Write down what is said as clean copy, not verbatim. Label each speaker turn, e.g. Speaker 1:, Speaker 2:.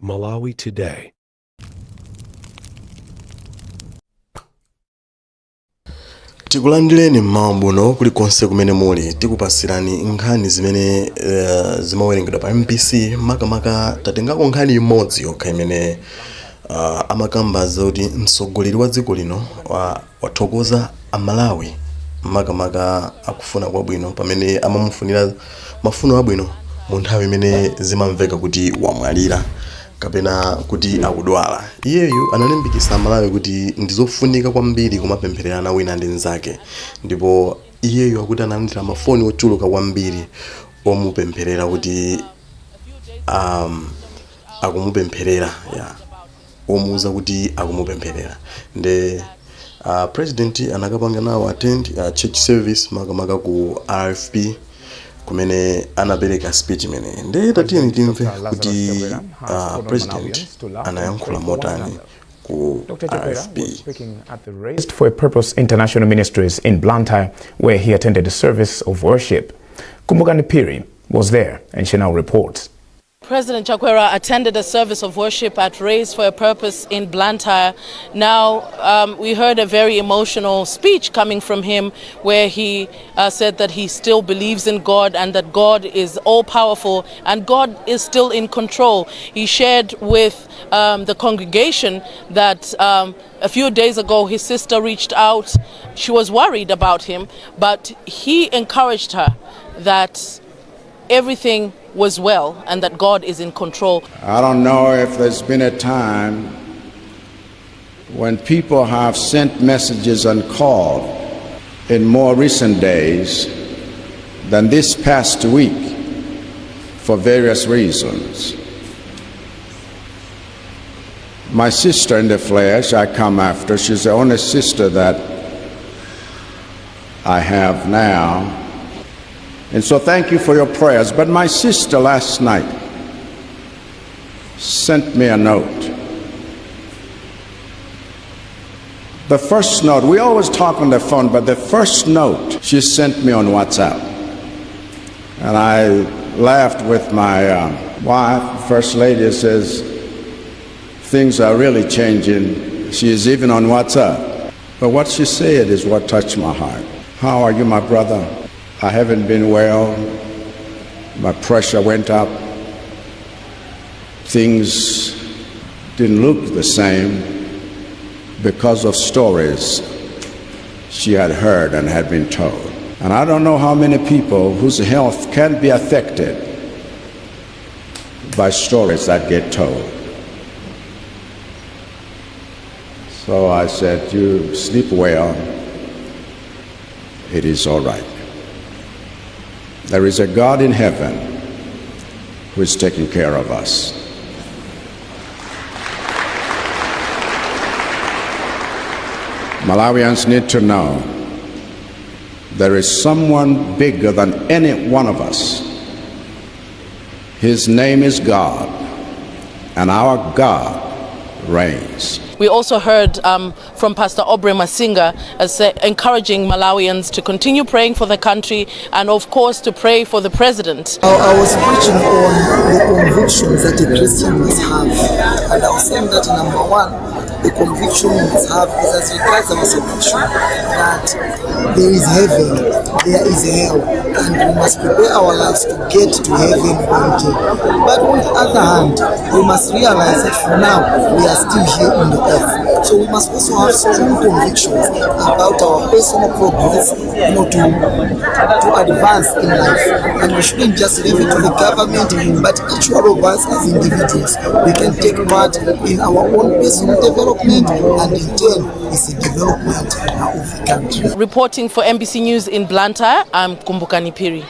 Speaker 1: Malawi Today.
Speaker 2: Tikulandireni mmawa kulikonse kumene muli tikupasirani nkhani zimene zimawerengedwa pa MBC makamaka tatengako nkhani imodzi yokha imene amakamba zoti mtsogoleri wa dziko lino wathokoza Amalawi makamaka akufuna kwabwino pamene amamufunira mafuno abwino mu nthawi imene zimamveka kuti wamwalira kapena kuti akudwala. Iyeyu analimbikitsa Malawi kuti ndizofunika kwambiri kumapemphererana wina ndi nzake, ndipo iyeyu akuti analandira mafoni ochuluka kwambiri omupempherera kuti akumupempherera omuuza kuti akumupempherera. Nde president anakapanga nawo attend church service makamaka ku RFP kumene anapereka speech imene. Nde tatiyeni timve kuti president anayankhula motani ku RFP.
Speaker 3: Speaking at the Raised for a Purpose International Ministries in Blantyre, where he attended a service of worship. Kumbukani Piri was there and she now reports.
Speaker 4: President Chakwera attended a service of worship at Raised for a Purpose in Blantyre. Now, we heard a very emotional speech coming from him where he said that he still believes in God and that God is all-powerful and God is still in control. He shared with the congregation that a few days ago his sister reached out. She was worried about him, but he encouraged her that everything was well and that God is in control.
Speaker 5: I don't know if there's been a time when people have sent messages and called in more recent days than this past week for various reasons. My sister in the flesh, I come after, she's the only sister that I have now. And so thank you for your prayers. But my sister last night sent me a note. The first note, we always talk on the phone, but the first note she sent me on WhatsApp. And I laughed with my wife, First Lady, says, things are really changing. She is even on WhatsApp. But what she said is what touched my heart. How are you, my brother? I haven't been well, my pressure went up, things didn't look the same because of stories she had heard and had been told. And I don't know how many people whose health can be affected by stories that get told. So I said, you sleep well, it is all right. There is a God in heaven who is taking care of us. Malawians need to know there is someone bigger than any one of us. His name is God, and our God reigns.
Speaker 4: We also heard from Pastor Omwe encouraging Malawians to continue praying for the country and of course to pray for the president.
Speaker 6: I was preaching on the convictions that a Christian must have, and I was saying that number one, the conviction we must have is as regards our salvation, that there is heaven, there is hell, and we must prepare our lives to get to heaven one day. But on the other hand, we must realize that for now we are still here on the earth. So we must also have strong convictions about our personal progress, to advance in life. And we shouldn't just leave it to the government, but each one of us as individuals, we can take part in our own personal development and in turn is the development of the country.
Speaker 4: Reporting for MBC News in Blantyre, I'm Kumbukani Piri.